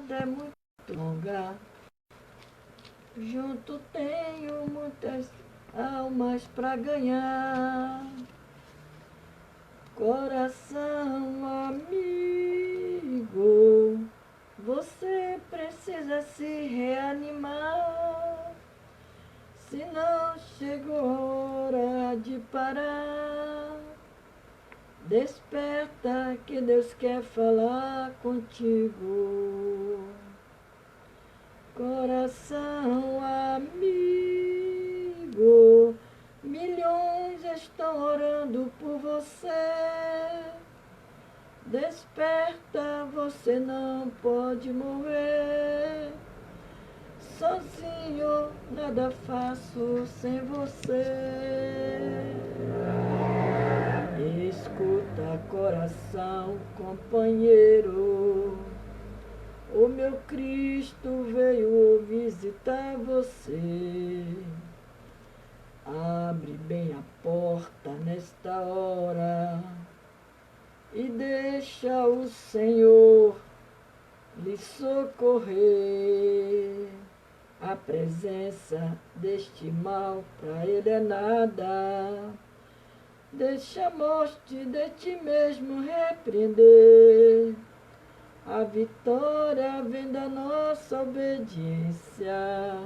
estrada é muito longa. Junto tenho muitas almas pra ganhar. Coração amigo, você precisa se reanimar. Se não chegou a hora de parar, desperta que Deus quer falar contigo. Coração amigo, milhões estão orando por você. Desperta, você não pode morrer. Sozinho, nada faço sem você. Escuta, coração, companheiro, o meu Cristo veio visitar você. Abre bem a porta nesta hora e deixa o Senhor lhe socorrer. A presença deste mal para ele é nada. Deixa a morte de ti mesmo repreender. A vitória vem da nossa obediência.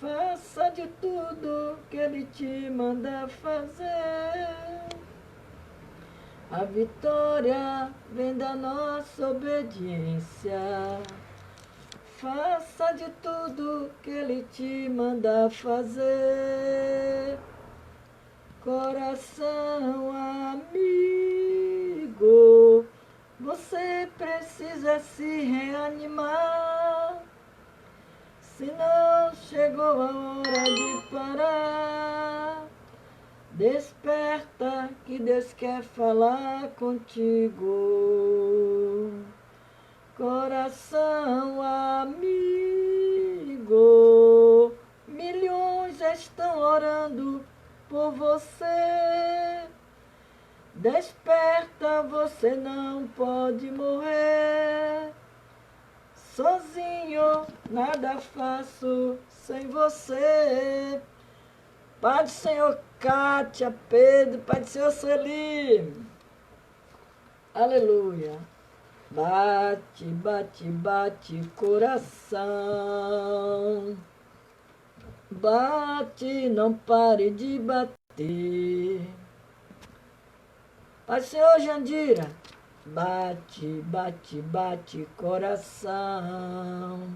Faça de tudo que ele te manda fazer. A vitória vem da nossa obediência. Faça de tudo que ele te manda fazer. Coração amigo, você precisa se reanimar. Se não chegou a hora de parar, desperta que Deus quer falar contigo. Coração amigo, milhões estão orando por você. Desperta, você não pode morrer. Sozinho, nada faço sem você. Pai do Senhor Cátia, Pedro, Pai do Senhor Sueli. Aleluia. Bate, bate, bate, coração. Bate, não pare de bater. Pai do Senhor Jandira. Bate, bate, bate, coração.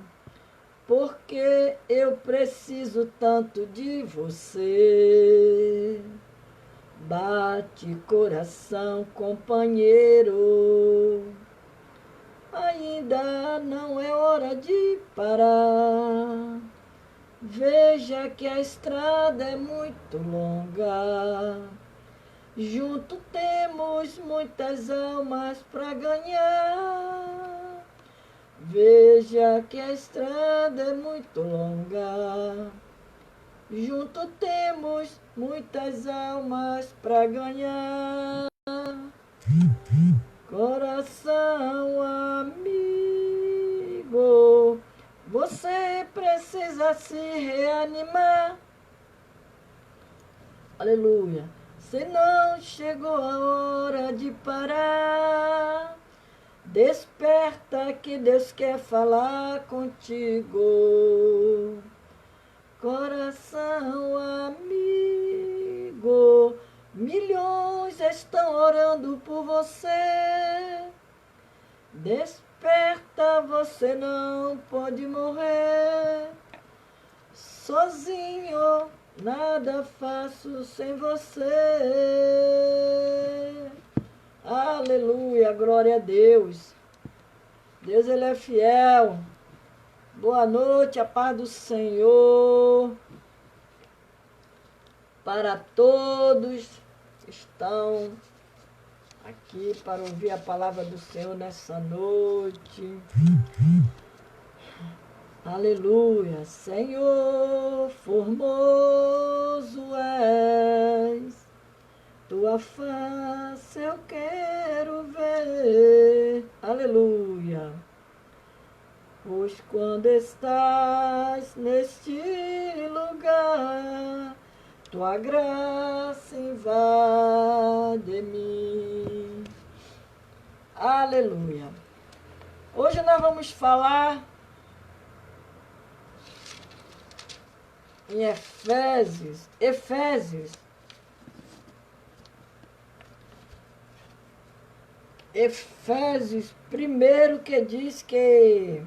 Porque eu preciso tanto de você. Bate, coração, companheiro. Ainda não é hora de parar. Veja que a estrada é muito longa. Junto temos muitas almas para ganhar. Veja que a estrada é muito longa. Junto temos muitas almas para ganhar. Coração amigo, você precisa se reanimar. Aleluia. Se não chegou a hora de parar, desperta que Deus quer falar contigo. Coração amigo, milhões estão orando por você. Desperta, você não pode morrer. Sozinho, nada faço sem você. Aleluia, glória a Deus. Deus, Ele é fiel. Boa noite, a paz do Senhor. Para todos que estão aqui para ouvir a palavra do Senhor nessa noite. Aleluia, Senhor, formoso és, tua face eu quero ver. Aleluia. Pois quando estás neste lugar, tua graça invade mim. Aleluia. Hoje nós vamos falar em Efésios, primeiro, que diz que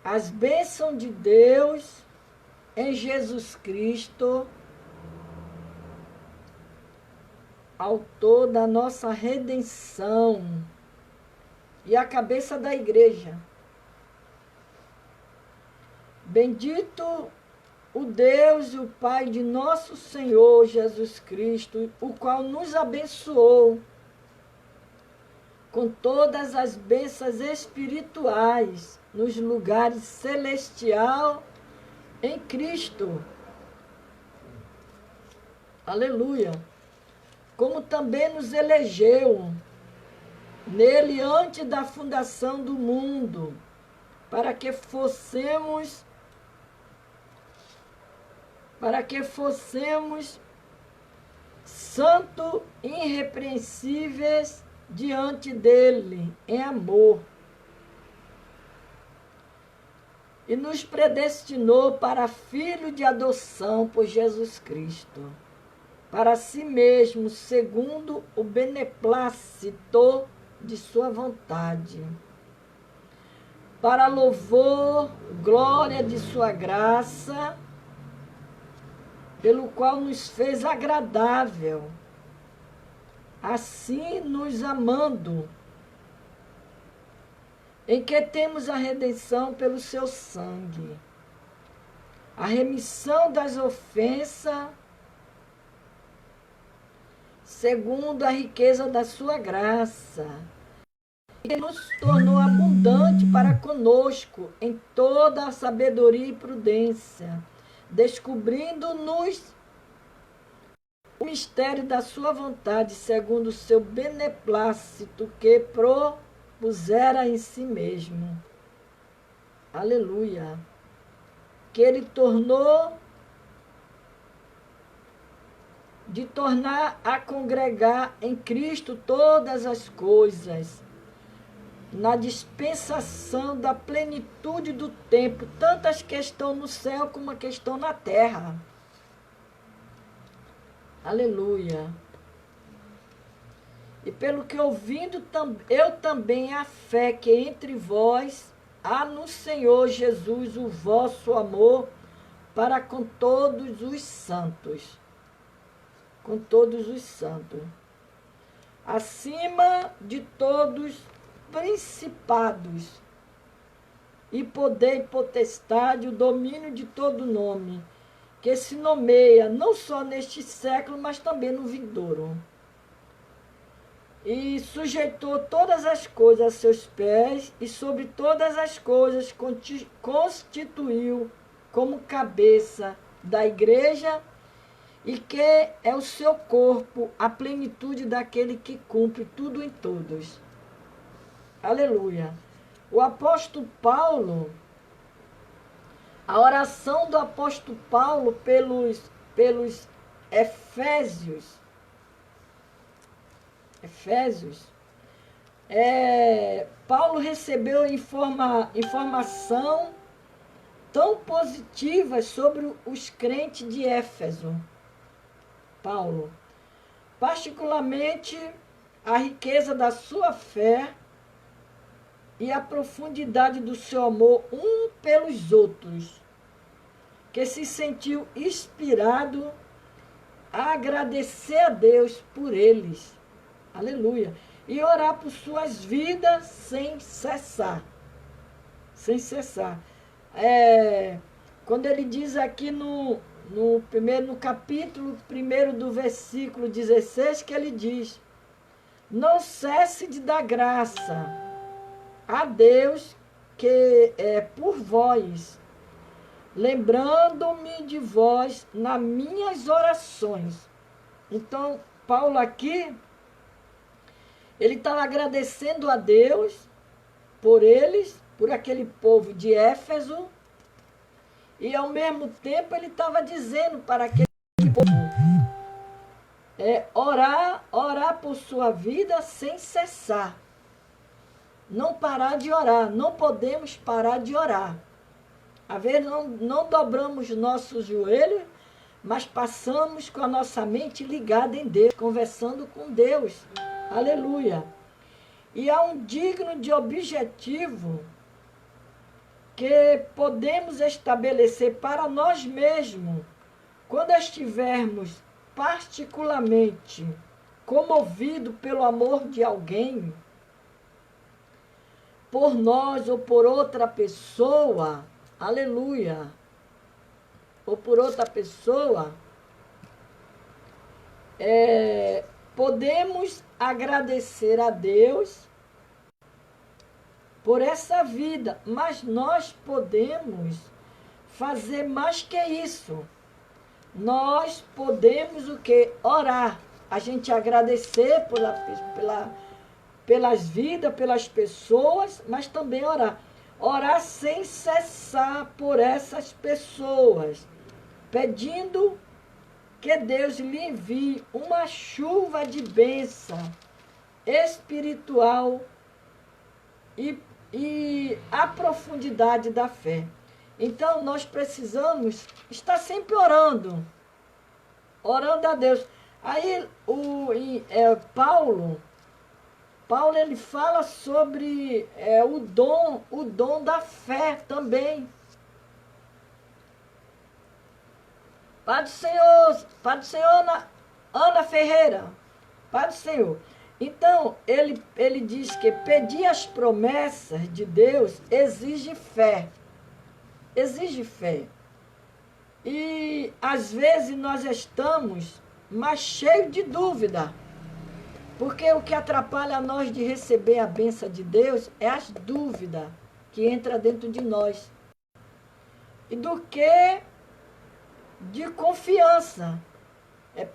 as bênçãos de Deus em Jesus Cristo, autor da nossa redenção e a cabeça da igreja. Bendito o Deus e o Pai de nosso Senhor Jesus Cristo, o qual nos abençoou com todas as bênçãos espirituais nos lugares celestiais em Cristo. Aleluia. Como também nos elegeu nele antes da fundação do mundo, para que fossemos santos e irrepreensíveis diante dele, em amor. E nos predestinou para filho de adoção por Jesus Cristo, para si mesmo, segundo o beneplácito de sua vontade, para louvor, glória de sua graça, pelo qual nos fez agradável, assim nos amando, em que temos a redenção pelo seu sangue, a remissão das ofensas, segundo a riqueza da sua graça, que nos tornou abundante para conosco em toda a sabedoria e prudência, descobrindo-nos o mistério da sua vontade, segundo o seu beneplácito que propusera em si mesmo. Aleluia. Que ele tornou de tornar a congregar em Cristo todas as coisas, na dispensação da plenitude do tempo, tanto as que estão no céu como as que estão na terra. Aleluia. E pelo que ouvindo, eu também a fé que entre vós há no Senhor Jesus o vosso amor para com todos os santos. Com todos os santos. Acima de todos principados, e poder e potestade, o domínio de todo nome, que se nomeia não só neste século, mas também no vindouro. E sujeitou todas as coisas a seus pés, e sobre todas as coisas constituiu como cabeça da igreja, e que é o seu corpo, a plenitude daquele que cumpre tudo em todos. Aleluia. O apóstolo Paulo, a oração do apóstolo Paulo pelos Efésios, Paulo recebeu informação tão positiva sobre os crentes de Éfeso. Paulo, particularmente a riqueza da sua fé e a profundidade do seu amor um pelos outros, que se sentiu inspirado a agradecer a Deus por eles. Aleluia. E orar por suas vidas sem cessar. Sem cessar. Quando ele diz aqui no capítulo 1 do versículo 16, que ele diz: não cesse de dar graça a Deus que é por vós, lembrando-me de vós nas minhas orações. Então, Paulo aqui, ele estava agradecendo a Deus por eles, por aquele povo de Éfeso, e ao mesmo tempo ele estava dizendo para aquele povo, orar por sua vida sem cessar. Não parar de orar, não podemos parar de orar. Às vezes não dobramos nossos joelhos, mas passamos com a nossa mente ligada em Deus, conversando com Deus. Aleluia. E há um digno de objetivo que podemos estabelecer para nós mesmos, quando estivermos particularmente comovidos pelo amor de alguém, por nós ou por outra pessoa, aleluia, ou por outra pessoa, podemos agradecer a Deus por essa vida, mas nós podemos fazer mais que isso. Nós podemos o quê? Orar. A gente agradecer pelas vidas, pelas pessoas, mas também orar. Orar sem cessar por essas pessoas, pedindo que Deus lhe envie uma chuva de bênção espiritual e a profundidade da fé. Então, nós precisamos estar sempre orando a Deus. Aí, Paulo ele fala sobre o dom da fé também. Pai do Senhor, Ana Ferreira, Pai do Senhor. Então, ele diz que pedir as promessas de Deus exige fé. Exige fé. E, às vezes, nós estamos mais cheios de dúvida. Porque o que atrapalha nós de receber a bênção de Deus é as dúvidas que entram dentro de nós. E do que de confiança.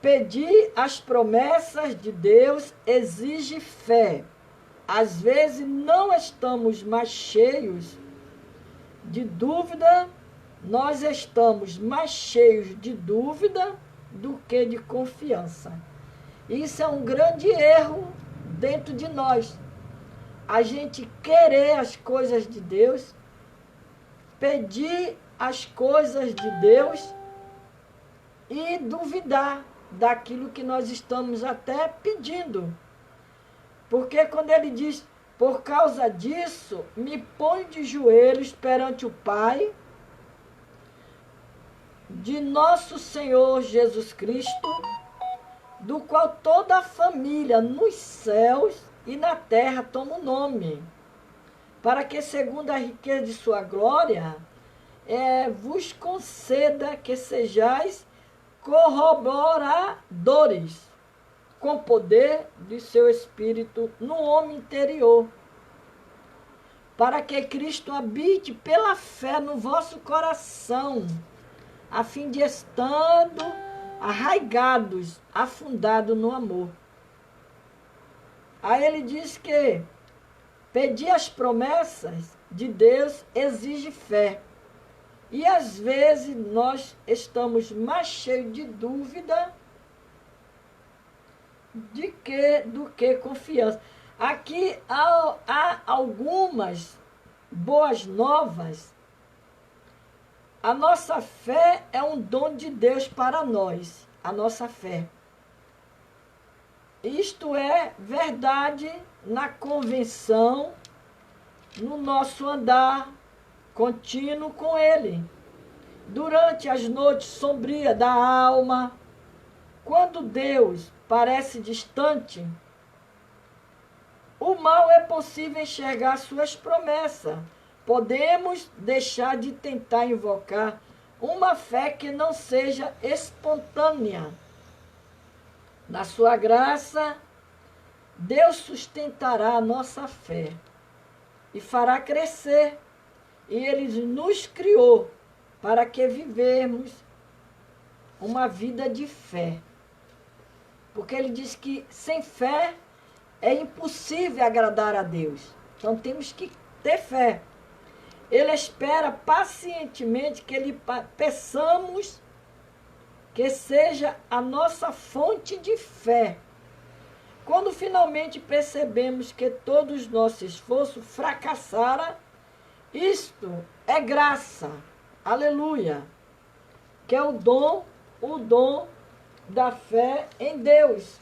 Pedir as promessas de Deus exige fé. Às vezes não estamos mais cheios de dúvida, nós estamos mais cheios de dúvida do que de confiança. Isso é um grande erro dentro de nós. A gente querer as coisas de Deus, pedir as coisas de Deus e duvidar daquilo que nós estamos até pedindo. Porque quando ele diz, por causa disso, me ponho de joelhos perante o Pai de nosso Senhor Jesus Cristo, do qual toda a família nos céus e na terra toma o nome, para que, segundo a riqueza de sua glória, vos conceda que sejais corroboradores com poder de seu Espírito no homem interior, para que Cristo habite pela fé no vosso coração, a fim de estando arraigados, afundados no amor. Aí ele diz que pedir as promessas de Deus exige fé. E às vezes nós estamos mais cheios de dúvida do que confiança. Aqui há algumas boas novas. A nossa fé é um dom de Deus para nós, a nossa fé. Isto é verdade na convenção, no nosso andar contínuo com Ele. Durante as noites sombrias da alma, quando Deus parece distante, o mal é possível enxergar suas promessas. Podemos deixar de tentar invocar uma fé que não seja espontânea. Na sua graça, Deus sustentará a nossa fé e fará crescer. E Ele nos criou para que vivemos uma vida de fé. Porque Ele diz que sem fé é impossível agradar a Deus. Então temos que ter fé. Ele espera pacientemente que lhe peçamos que seja a nossa fonte de fé. Quando finalmente percebemos que todo o nosso esforço fracassara, isto é graça, aleluia, que é o dom da fé em Deus.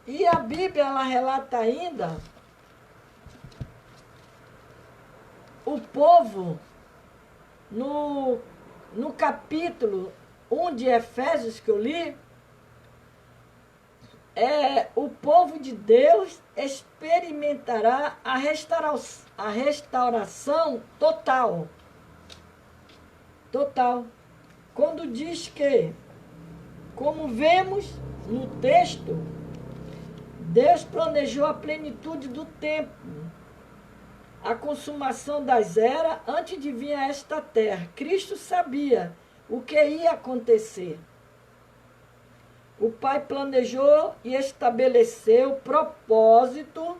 E a Bíblia, ela relata ainda o povo, no capítulo 1 de Efésios que eu li, o povo de Deus experimentará a restauração total. Total. Quando diz que, como vemos no texto, Deus planejou a plenitude do tempo, a consumação das eras antes de vir a esta terra. Cristo sabia o que ia acontecer. O Pai planejou e estabeleceu o propósito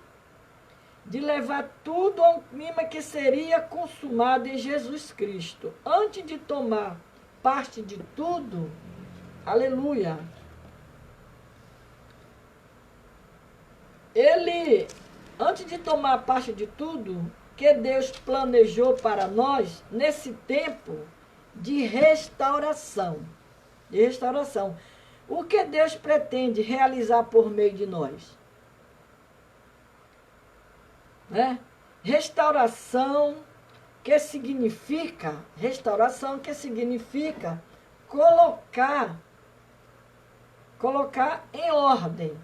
de levar tudo a um clima que seria consumado em Jesus Cristo. Antes de tomar parte de tudo, aleluia, antes de tomar parte de tudo que Deus planejou para nós, nesse tempo de restauração. O que Deus pretende realizar por meio de nós? Restauração que significa colocar em ordem,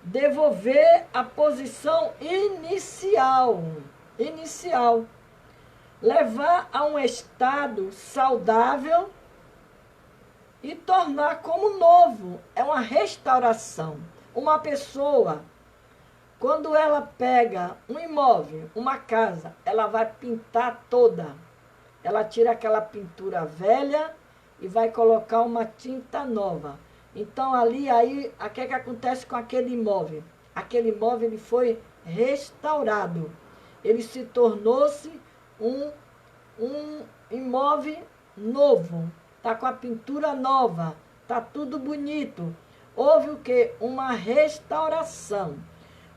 devolver a posição inicial, levar a um estado saudável e tornar como novo. É uma restauração. Uma pessoa, quando ela pega um imóvel, uma casa, ela vai pintar toda. Ela tira aquela pintura velha e vai colocar uma tinta nova. Então, aí, o que acontece com aquele imóvel? Aquele imóvel ele foi restaurado. Ele se tornou-se um imóvel novo. Está com a pintura nova. Está tudo bonito. Houve o quê? Uma restauração.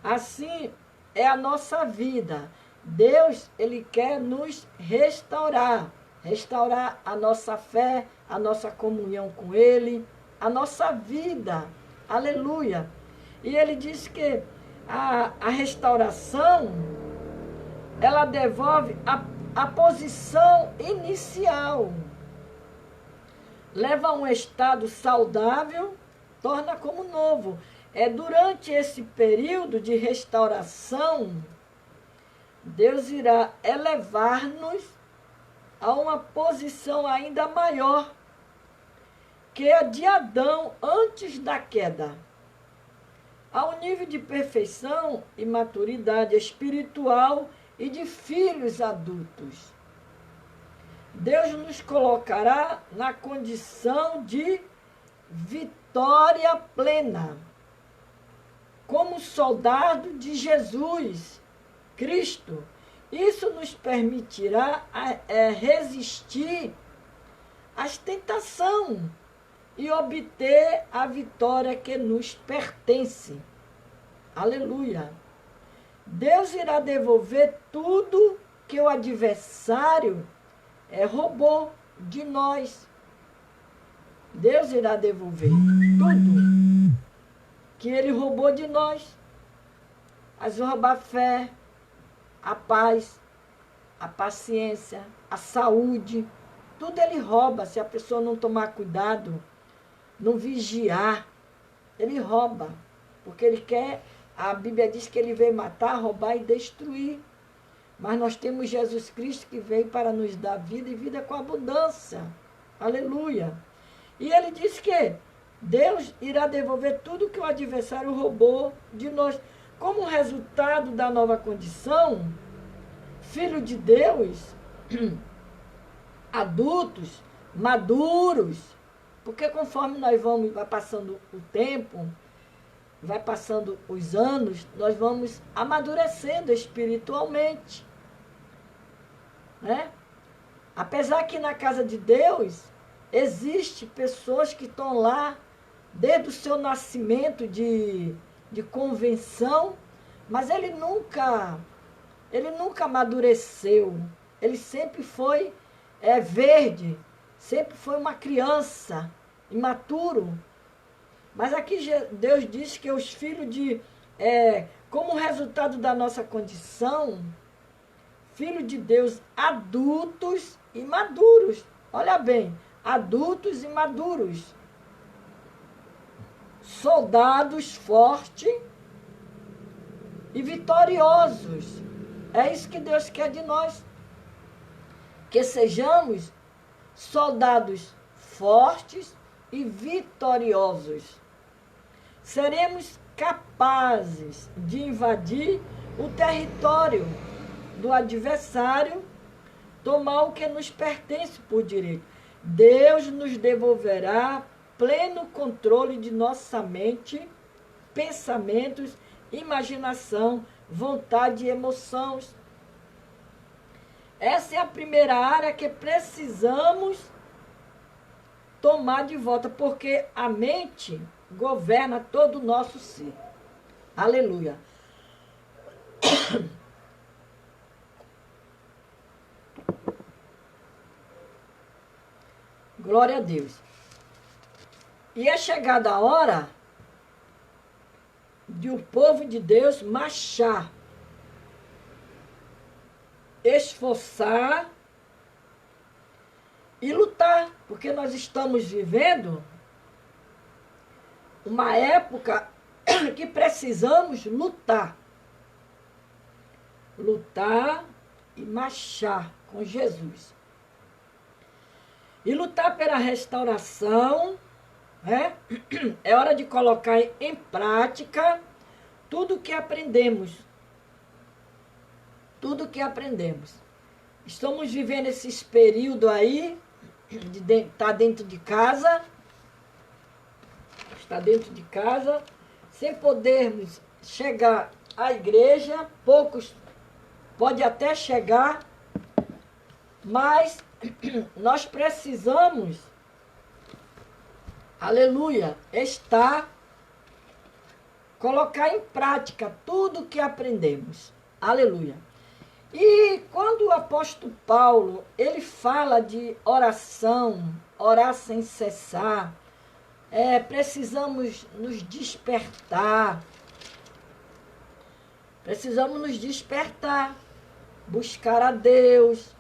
Assim é a nossa vida. Deus, Ele quer nos restaurar. Restaurar a nossa fé, a nossa comunhão com Ele, a nossa vida. Aleluia. E Ele diz que a restauração, ela devolve a posição inicial. Leva a um estado saudável, torna como novo. Durante esse período de restauração, Deus irá elevar-nos a uma posição ainda maior que a de Adão antes da queda. Ao nível de perfeição e maturidade espiritual e de filhos adultos. Deus nos colocará na condição de vitória plena, como soldado de Jesus Cristo. Isso nos permitirá resistir às tentações e obter a vitória que nos pertence. Aleluia. Deus irá devolver tudo que o adversário roubou de nós. Deus irá devolver tudo que ele roubou de nós. Mas roubar a fé, a paz, a paciência, a saúde, tudo ele rouba. Se a pessoa não tomar cuidado, não vigiar, ele rouba. Porque ele quer, a Bíblia diz que ele veio matar, roubar e destruir. Mas nós temos Jesus Cristo que veio para nos dar vida e vida com abundância. Aleluia. E ele diz que Deus irá devolver tudo que o adversário roubou de nós. Como resultado da nova condição, filho de Deus, adultos, maduros, porque conforme vai passando o tempo, vai passando os anos, nós vamos amadurecendo espiritualmente. né? Apesar que na casa de Deus, existe pessoas que estão lá desde o seu nascimento de convenção, mas ele nunca amadureceu. Ele sempre foi verde, sempre foi uma criança, imaturo. Mas aqui Deus diz que os filhos como resultado da nossa condição, filhos de Deus adultos e maduros. Olha bem, adultos e maduros. Soldados fortes e vitoriosos. É isso que Deus quer de nós. Que sejamos soldados fortes e vitoriosos. Seremos capazes de invadir o território do adversário, tomar o que nos pertence por direito. Deus nos devolverá pleno controle de nossa mente, pensamentos, imaginação, vontade e emoções. Essa é a primeira área que precisamos tomar de volta, porque a mente governa todo o nosso ser. Aleluia. Glória a Deus. E é chegada a hora de o povo de Deus marchar, esforçar e lutar, porque nós estamos vivendo uma época que precisamos lutar. Lutar e marchar com Jesus. E lutar pela restauração, né? É hora de colocar em prática tudo que aprendemos. Tudo que aprendemos. Estamos vivendo esses períodos aí, de estar dentro de casa, está dentro de casa, sem podermos chegar à igreja, poucos podem até chegar, mas nós precisamos, aleluia, colocar em prática tudo que aprendemos, aleluia. E quando o apóstolo Paulo, ele fala de oração, orar sem cessar, precisamos nos despertar, buscar a Deus,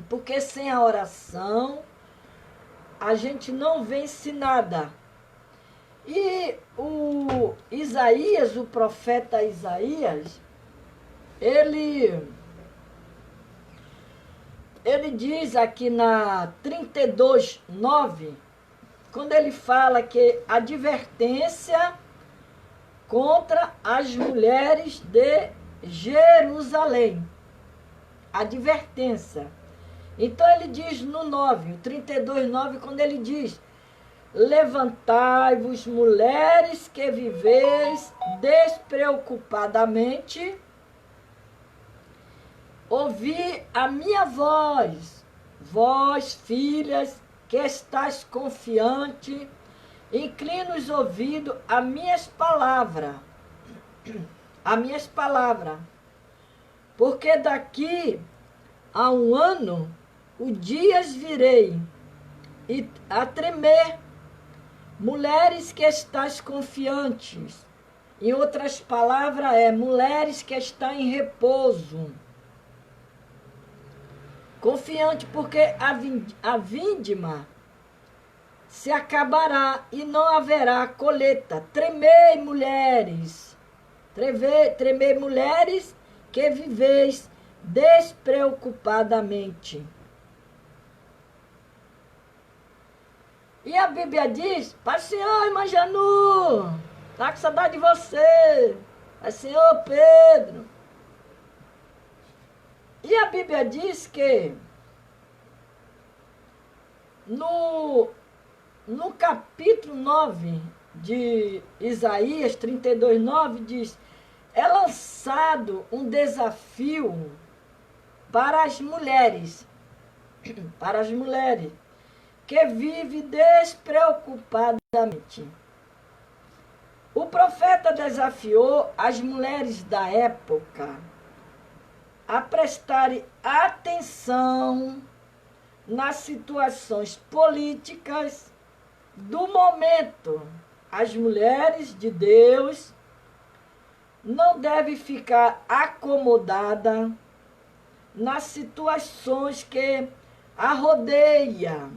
porque sem a oração a gente não vence nada. E o Isaías, o profeta Isaías, ele diz aqui na 32:9, quando ele fala que advertência contra as mulheres de Jerusalém. Advertência. Então ele diz no 9, o 32:9, quando ele diz: levantai-vos, mulheres que viveis despreocupadamente, ouvi a minha voz, vós, filhas, que estáis confiante, inclina os ouvidos a minhas palavras, porque daqui a 1 ano, o dias virei, e a tremer, mulheres que estáis confiantes, em outras palavras mulheres que estão em repouso, confiante, porque a vindima se acabará e não haverá colheita. Tremei, mulheres, que viveis despreocupadamente. E a Bíblia diz: Pai Senhor, irmã Janu, tá com saudade de você. Pai Senhor, Pedro. E a Bíblia diz que no capítulo 9 de Isaías 32:9 diz: é lançado um desafio para as mulheres, que vivem despreocupadamente. O profeta desafiou as mulheres da época a prestarem atenção nas situações políticas do momento. As mulheres de Deus não devem ficar acomodadas nas situações que a rodeiam.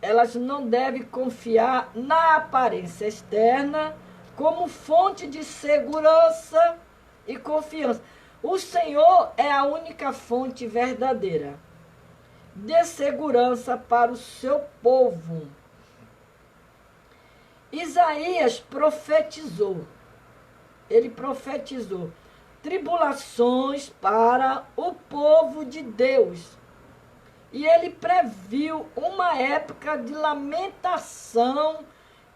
Elas não devem confiar na aparência externa como fonte de segurança e confiança. O Senhor é a única fonte verdadeira de segurança para o seu povo. Isaías profetizou. Ele profetizou tribulações para o povo de Deus. E ele previu uma época de lamentação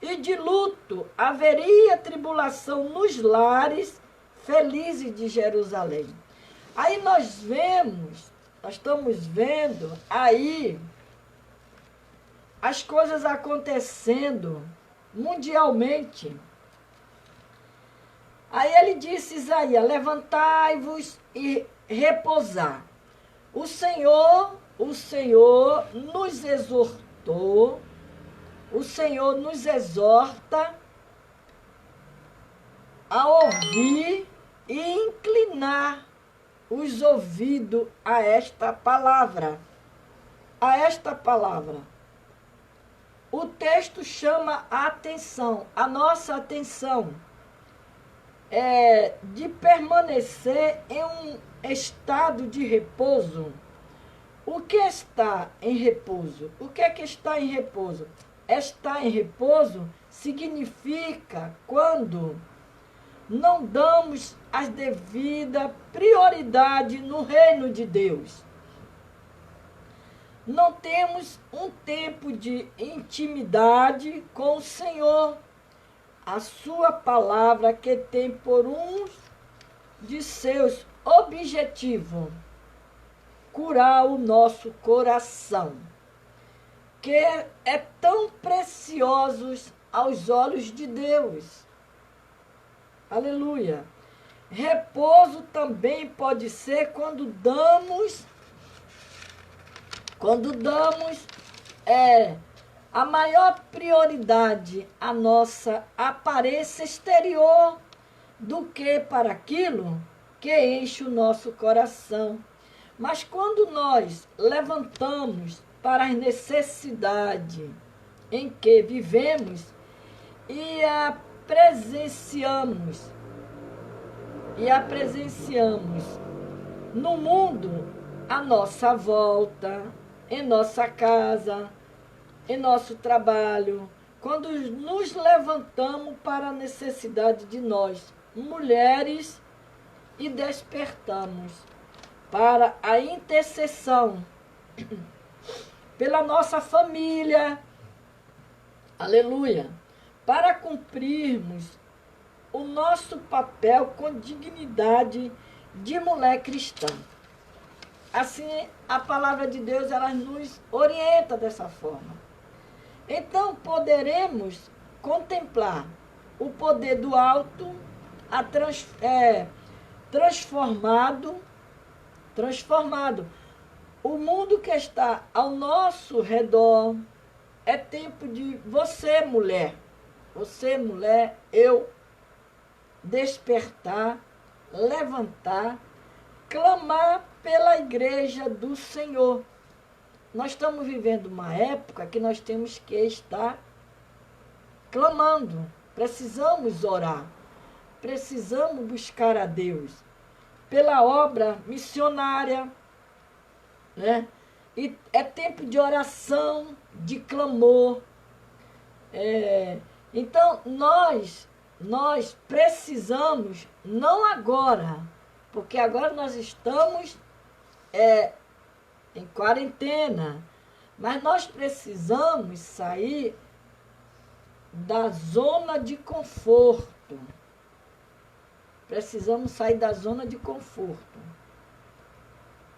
e de luto. Haveria tribulação nos lares felizes de Jerusalém. Aí nós estamos vendo aí as coisas acontecendo mundialmente. Aí ele disse, Isaías, levantai-vos e repousar. O Senhor nos exortou, o Senhor nos exorta a ouvir e inclinar os ouvidos a esta palavra. O texto chama a atenção, a nossa atenção, de permanecer em um estado de repouso. O que está em repouso? O que é que está em repouso? Estar em repouso significa quando não damos a devida prioridade no reino de Deus. Não temos um tempo de intimidade com o Senhor. A sua palavra que tem por um de seus objetivos curar o nosso coração, que é tão precioso aos olhos de Deus. Aleluia. Repouso também pode ser quando damos a maior prioridade à nossa aparência exterior do que para aquilo que enche o nosso coração. Mas quando nós levantamos para as necessidades em que vivemos e a presenciamos no mundo à nossa volta, em nossa casa, em nosso trabalho, quando nos levantamos para a necessidade de nós, mulheres, e despertamos para a intercessão pela nossa família, aleluia, para cumprirmos o nosso papel com dignidade de mulher cristã. Assim, a palavra de Deus, ela nos orienta dessa forma. Então, poderemos contemplar o poder do alto, transformado. O mundo que está ao nosso redor. É tempo de você, mulher, eu, despertar, levantar, clamar pela igreja do Senhor. Nós estamos vivendo uma época que nós temos que estar clamando. Precisamos orar. Precisamos buscar a Deus pela obra missionária, né? E é tempo de oração, de clamor. Então, nós precisamos, não agora, porque agora nós estamos em quarentena, mas nós precisamos sair da zona de conforto.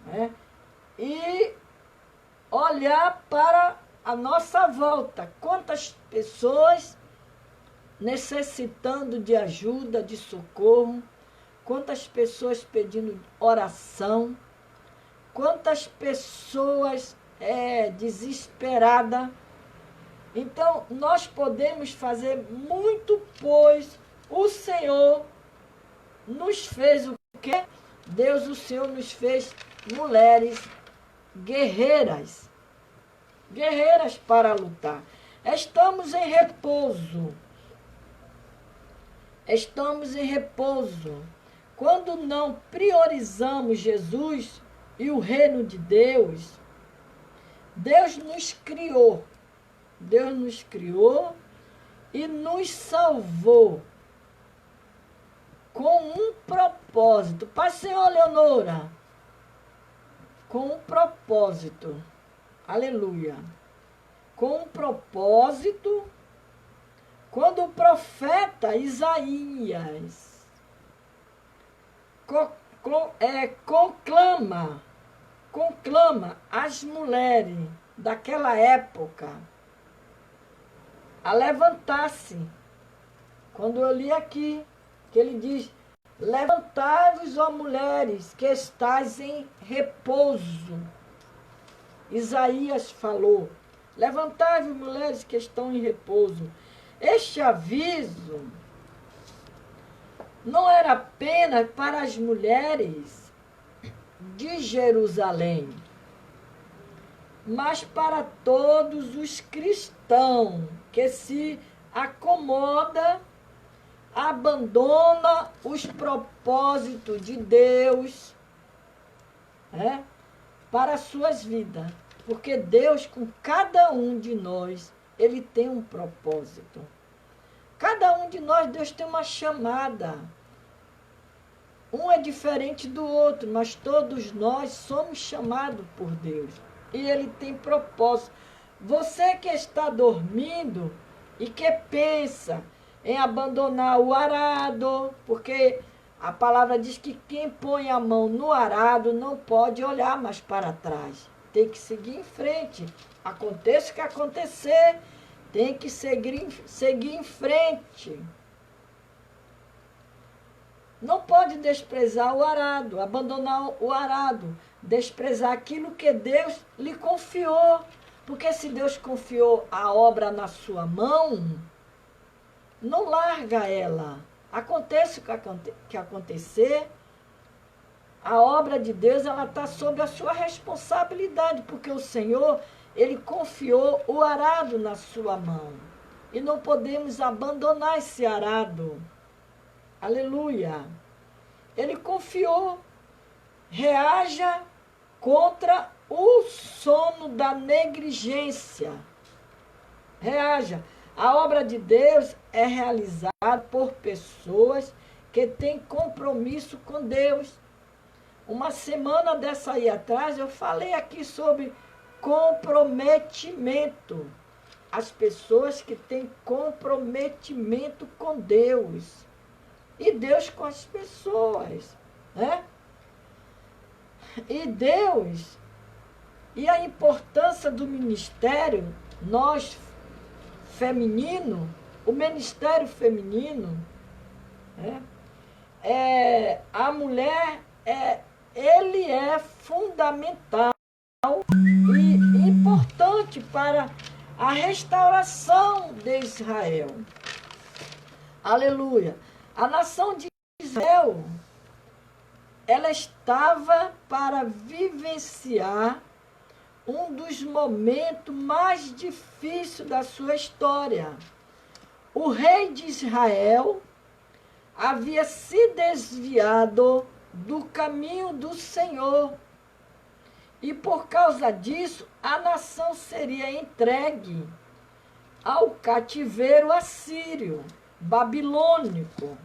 né? E olhar para a nossa volta. Quantas pessoas necessitando de ajuda, de socorro, quantas pessoas pedindo oração, quantas pessoas desesperadas. Então, nós podemos fazer muito, pois o Senhor nos fez o quê? Deus, o Senhor, nos fez mulheres guerreiras. Guerreiras para lutar. Estamos em repouso. Estamos em repouso. Quando não priorizamos Jesus e o reino de Deus, Deus nos criou. Deus nos criou e nos salvou com um propósito. Pai, Senhor, Leonora, com um propósito. Aleluia. Com um propósito, quando o profeta Isaías conclama as mulheres daquela época a levantar-se. Quando eu li aqui, que ele diz: levantai-vos, ó mulheres, que estáis em repouso. Isaías falou: levantai-vos, mulheres que estão em repouso. Este aviso não era apenas para as mulheres de Jerusalém, mas para todos os cristãos que se acomoda, abandona os propósitos de Deus, para as suas vidas. Porque Deus, com cada um de nós, Ele tem um propósito. Cada um de nós, Deus tem uma chamada. Um é diferente do outro, mas todos nós somos chamados por Deus. E Ele tem propósito. Você que está dormindo e que pensa em abandonar o arado, porque a palavra diz que quem põe a mão no arado não pode olhar mais para trás. Tem que seguir em frente. Aconteça o que acontecer, tem que seguir em frente. Não pode desprezar o arado, abandonar o arado, desprezar aquilo que Deus lhe confiou. Porque se Deus confiou a obra na sua mão, não larga ela. Aconteça o que acontecer, a obra de Deus está sob a sua responsabilidade, porque o Senhor, Ele confiou o arado na sua mão. E não podemos abandonar esse arado. Aleluia. Ele confiou. Reaja contra o sono da negligência. Reaja. A obra de Deus é realizada por pessoas que têm compromisso com Deus. Uma semana dessa aí atrás, eu falei aqui sobre comprometimento. As pessoas que têm comprometimento com Deus. E Deus com as pessoas, né? E Deus, e a importância do ministério, nós, feminino, o ministério feminino, a mulher, ele é fundamental e importante para a restauração de Israel. Aleluia. A nação de Israel, ela estava para vivenciar um dos momentos mais difíceis da sua história. O rei de Israel havia se desviado do caminho do Senhor. E por causa disso, a nação seria entregue ao cativeiro assírio, babilônico.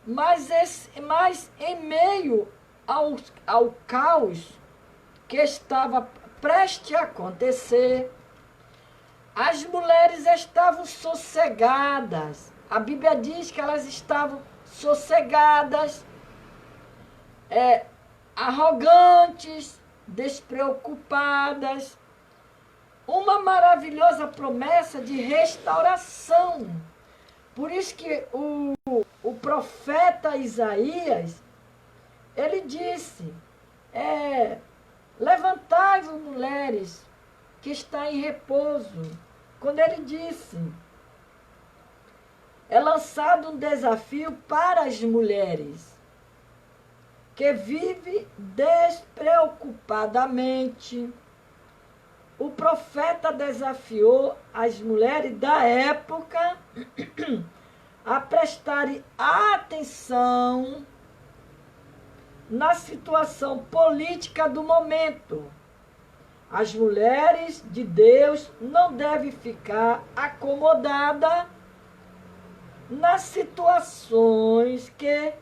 Mas em meio ao caos que estava prestes a acontecer, as mulheres estavam sossegadas. A Bíblia diz que elas estavam sossegadas, arrogantes, despreocupadas. Uma maravilhosa promessa de restauração. Por isso que o profeta Isaías, ele disse, levantai-vos, mulheres, que está em repouso. Quando ele disse, é lançado um desafio para as mulheres, que vivem despreocupadamente. O profeta desafiou as mulheres da época a prestarem atenção na situação política do momento. As mulheres de Deus não devem ficar acomodadas nas situações que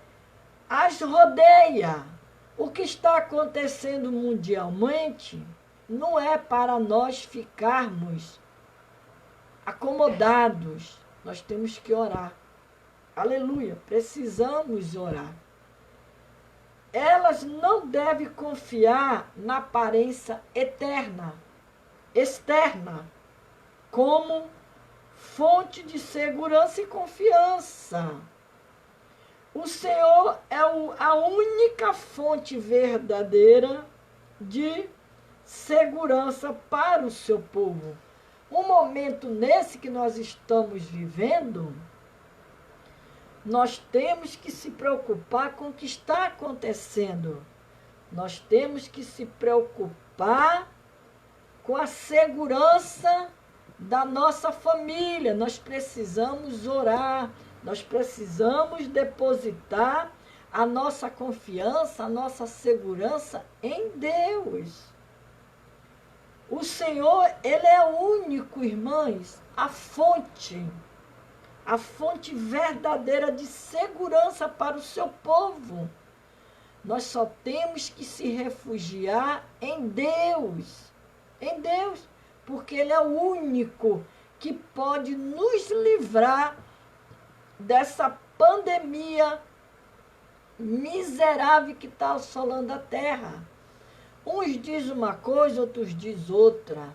as rodeiam. O que está acontecendo mundialmente não é para nós ficarmos acomodados. Nós temos que orar. Aleluia, precisamos orar. Elas não devem confiar na aparência externa, como fonte de segurança e confiança. O Senhor é a única fonte verdadeira de segurança para o seu povo. Um momento nesse que nós estamos vivendo, nós temos que se preocupar com o que está acontecendo. Nós temos que se preocupar com a segurança da nossa família. Nós precisamos orar, nós precisamos depositar a nossa confiança, a nossa segurança em Deus. O Senhor, Ele é o único, irmãs, a fonte verdadeira de segurança para o seu povo. Nós só temos que se refugiar em Deus, porque Ele é o único que pode nos livrar dessa pandemia miserável que está assolando a terra. Uns dizem uma coisa, outros dizem outra.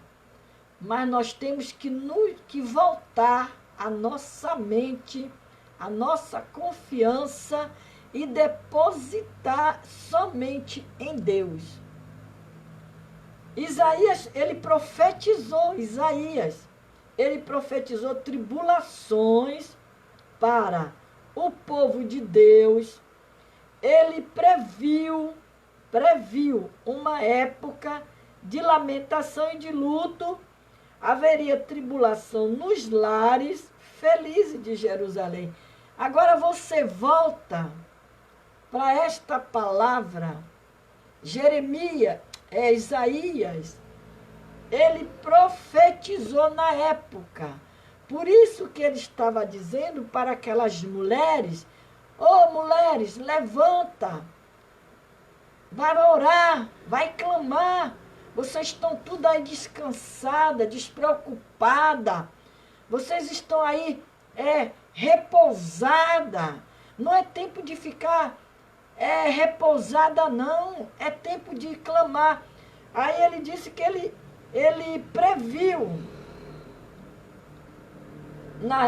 Mas nós temos que voltar a nossa mente, a nossa confiança e depositar somente em Deus. Isaías, ele profetizou tribulações para o povo de Deus. Ele previu uma época de lamentação e de luto. Haveria tribulação nos lares felizes de Jerusalém. Agora você volta para esta palavra. Isaías, ele profetizou na época. Por isso que ele estava dizendo para aquelas mulheres, mulheres, levanta, vai orar, vai clamar. Vocês estão tudo aí descansada, despreocupada. Vocês estão aí repousada. Não é tempo de ficar repousada, não. É tempo de clamar. Aí ele disse que ele previu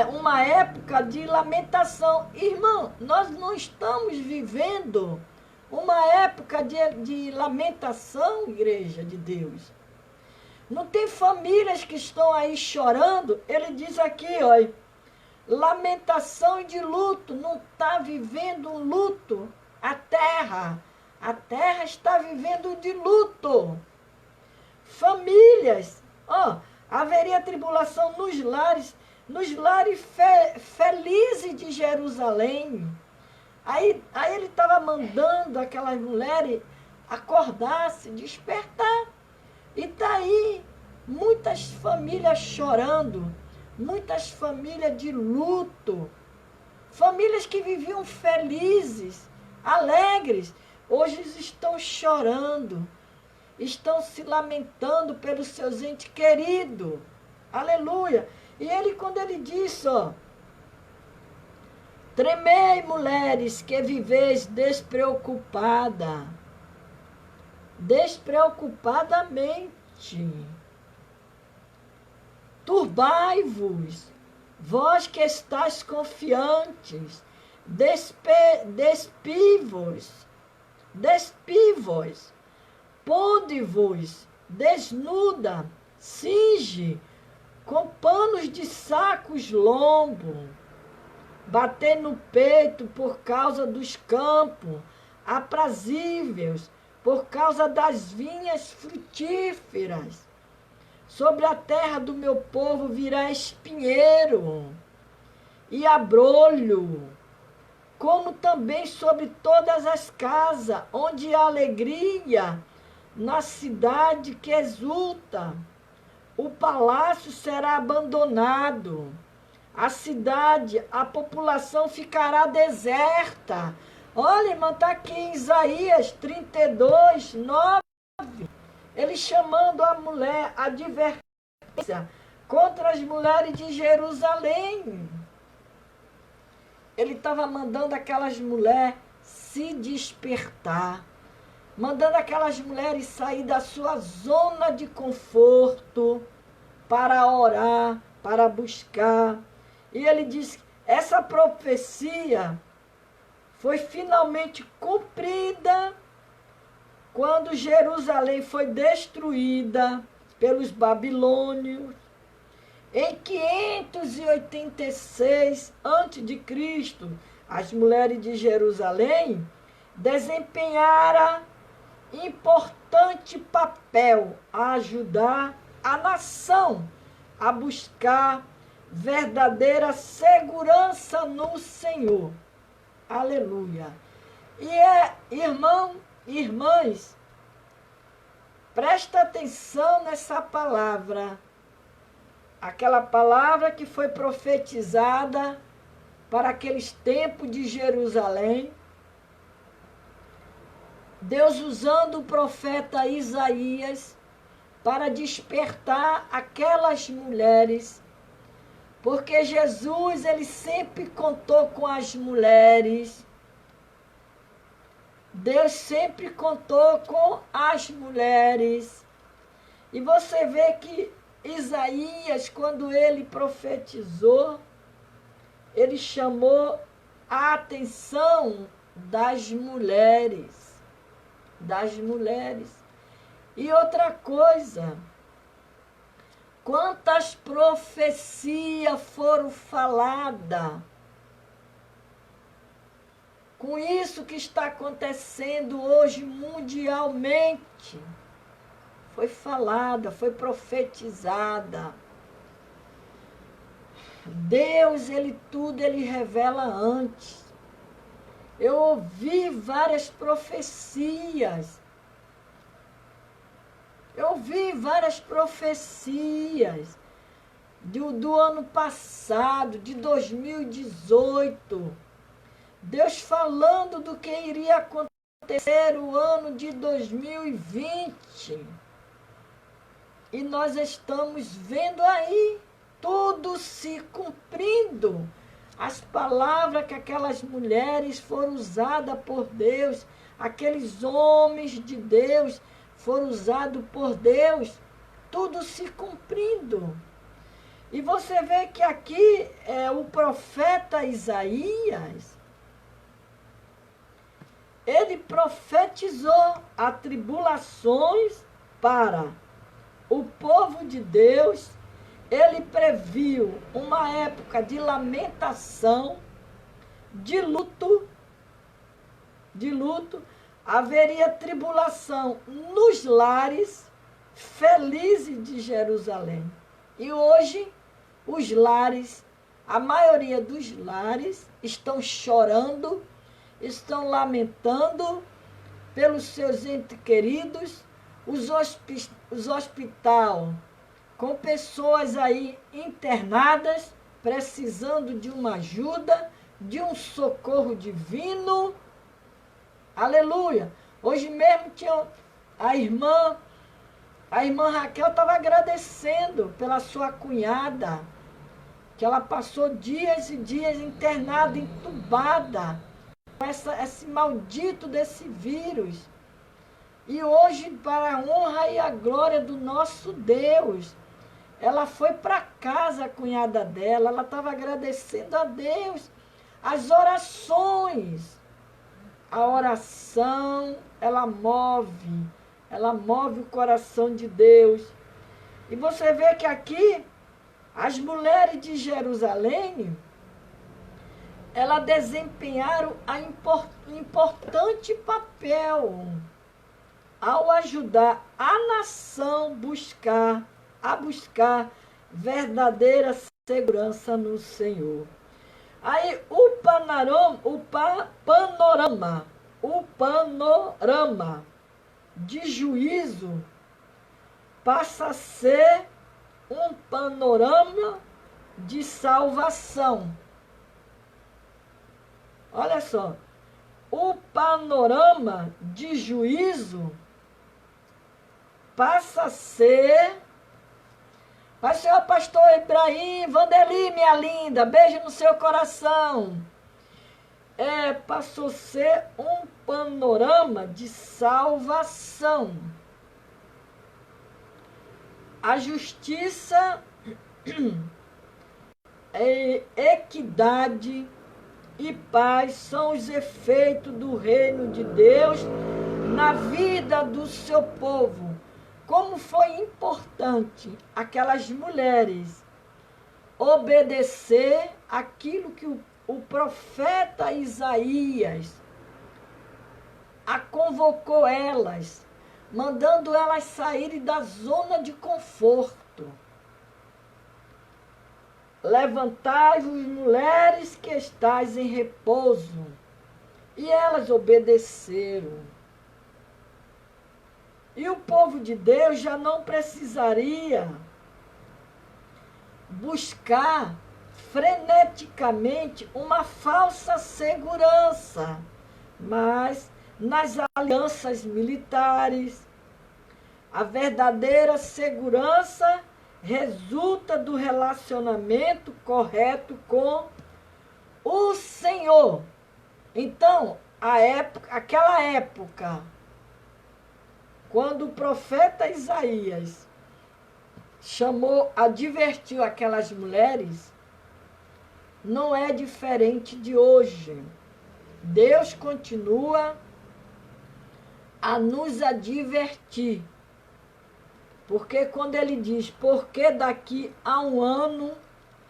uma época de lamentação. Irmão, nós não estamos vivendo uma época de lamentação, igreja de Deus. Não tem famílias que estão aí chorando? Ele diz aqui, olha, lamentação e de luto. Não está vivendo um luto a terra. A terra está vivendo de luto. Famílias, haveria tribulação nos lares felizes de Jerusalém. Aí ele estava mandando aquelas mulheres acordar-se, despertar. E está aí muitas famílias chorando, muitas famílias de luto, famílias que viviam felizes, alegres, hoje estão chorando, estão se lamentando pelos seus entes queridos. Aleluia! E ele, quando ele disse, tremei, mulheres, que viveis despreocupada. despreocupadamente. Turbai-vos, vós que estáis confiantes, despivos, ponde-vos, desnuda, cinge, com panos de sacos lombo, bater no peito por causa dos campos, aprazíveis, por causa das vinhas frutíferas. Sobre a terra do meu povo virá espinheiro e abrolho, como também sobre todas as casas, onde há alegria, na cidade que exulta. O palácio será abandonado, a cidade, a população ficará deserta. Olha, irmã, está aqui em Isaías 32, 9. Ele chamando a mulher, advertência contra as mulheres de Jerusalém. Ele estava mandando aquelas mulheres se despertar, mandando aquelas mulheres sair da sua zona de conforto para orar, para buscar. E ele diz que essa profecia foi finalmente cumprida quando Jerusalém foi destruída pelos babilônios. Em 586 a.C., as mulheres de Jerusalém desempenharam importante papel a ajudar a nação a buscar verdadeira segurança no Senhor. Aleluia. E irmão, irmãs, presta atenção nessa palavra. Aquela palavra que foi profetizada para aqueles tempos de Jerusalém. Deus usando o profeta Isaías para despertar aquelas mulheres. Porque Jesus, ele sempre contou com as mulheres. Deus sempre contou com as mulheres. E você vê que Isaías, quando ele profetizou, ele chamou a atenção das mulheres. Das mulheres. E outra coisa, quantas profecias foram faladas com isso que está acontecendo hoje mundialmente? Foi falada, foi profetizada. Deus, ele revela antes. Eu ouvi várias profecias. Do ano passado, de 2018. Deus falando do que iria acontecer o ano de 2020. E nós estamos vendo aí tudo se cumprindo. As palavras que aquelas mulheres foram usadas por Deus, aqueles homens de Deus foram usados por Deus, tudo se cumprindo. E você vê que aqui o profeta Isaías, ele profetizou as tribulações para o povo de Deus. Ele previu uma época de lamentação, de luto, haveria tribulação nos lares felizes de Jerusalém. E hoje, os lares, a maioria dos lares, estão chorando, estão lamentando pelos seus entes queridos, os hospitais com pessoas aí internadas, precisando de uma ajuda, de um socorro divino. Aleluia! Hoje mesmo tinha a irmã Raquel estava agradecendo pela sua cunhada, que ela passou dias e dias internada, entubada, com esse maldito desse vírus. E hoje, para a honra e a glória do nosso Deus, ela foi para casa, a cunhada dela, ela estava agradecendo a Deus. As orações, a oração, ela move o coração de Deus. E você vê que aqui, as mulheres de Jerusalém, elas desempenharam um importante papel ao ajudar a nação a buscar verdadeira segurança no Senhor. Aí o panorama de juízo passa a ser um panorama de salvação. Olha só, o panorama de juízo passa a ser... Mas, senhor pastor Ibrahim, Vandeli, minha linda, beijo no seu coração. Passou a ser um panorama de salvação. A justiça, equidade e paz são os efeitos do reino de Deus na vida do seu povo. Como foi importante aquelas mulheres obedecer aquilo que o profeta Isaías convocou elas, mandando elas saírem da zona de conforto. Levantai-vos, mulheres que estáis em repouso. E elas obedeceram. E o povo de Deus já não precisaria buscar freneticamente uma falsa segurança, mas nas alianças militares, a verdadeira segurança resulta do relacionamento correto com o Senhor. Então, aquela época, quando o profeta Isaías advertiu aquelas mulheres, não é diferente de hoje. Deus continua a nos advertir. Porque quando ele diz, porque daqui a 1 ano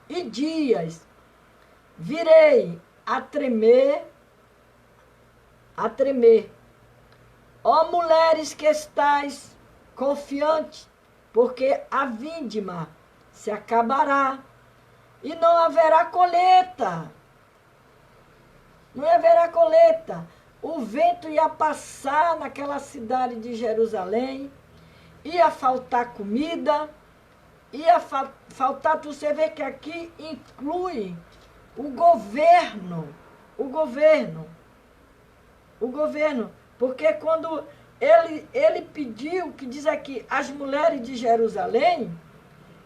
e dias virei a tremer, ó mulheres que estais confiantes, porque a vindima se acabará e não haverá colheita. Não haverá colheita. O vento ia passar naquela cidade de Jerusalém, ia faltar comida, ia faltar... Você vê que aqui inclui o governo. Porque quando ele pediu, que diz aqui, as mulheres de Jerusalém,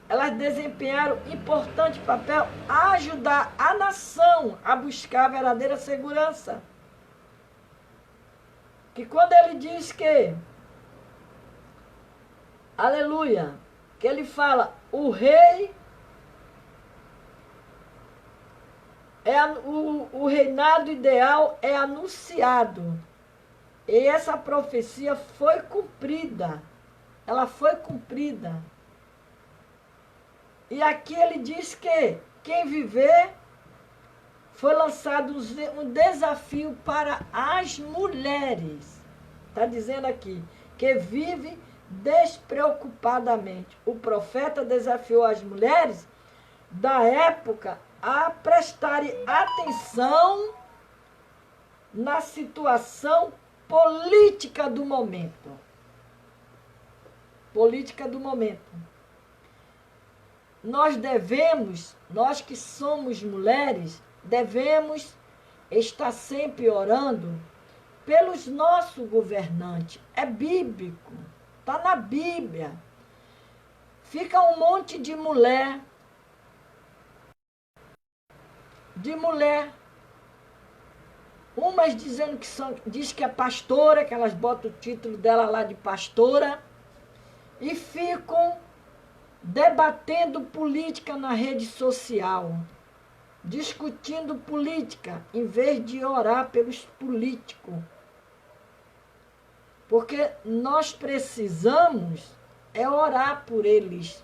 elas desempenharam importante papel a ajudar a nação a buscar a verdadeira segurança. Que quando ele diz que, aleluia, que ele fala, o rei, o reinado ideal é anunciado. E essa profecia foi cumprida. Ela foi cumprida. E aqui ele diz que quem viver, foi lançado um desafio para as mulheres. Está dizendo aqui, que vive despreocupadamente. O profeta desafiou as mulheres da época a prestarem atenção na situação política do momento. Política do momento. Nós que somos mulheres, devemos estar sempre orando pelos nossos governantes. É bíblico, está na Bíblia. Fica um monte de mulher Umas dizendo que diz que é pastora, que elas botam o título dela lá de pastora, e ficam debatendo política na rede social, discutindo política, em vez de orar pelos políticos. Porque nós precisamos orar por eles.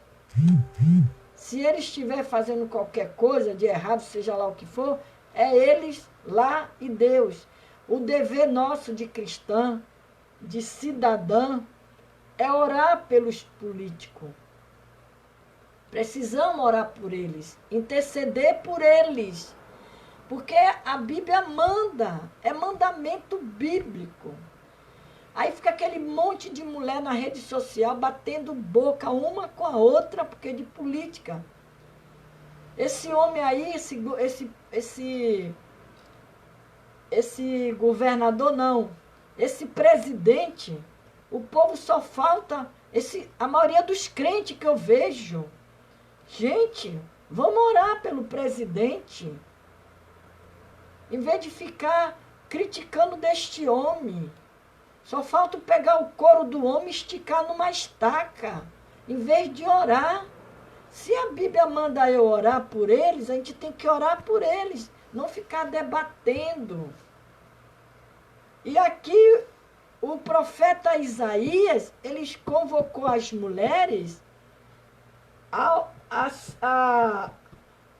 Se eles estiverem fazendo qualquer coisa de errado, seja lá o que for, é eles lá e Deus. O dever nosso de cristã, de cidadã, é orar pelos políticos. Precisamos orar por eles, interceder por eles. Porque a Bíblia manda, é mandamento bíblico. Aí fica aquele monte de mulher na rede social batendo boca uma com a outra, porque de política. Esse homem aí, esse governador não, esse presidente, o povo só falta, a maioria dos crentes que eu vejo. Gente, vamos orar pelo presidente, em vez de ficar criticando deste homem. Só falta pegar o couro do homem e esticar numa estaca, em vez de orar. Se a Bíblia manda eu orar por eles, a gente tem que orar por eles, não ficar debatendo. E aqui o profeta Isaías, ele convocou as mulheres a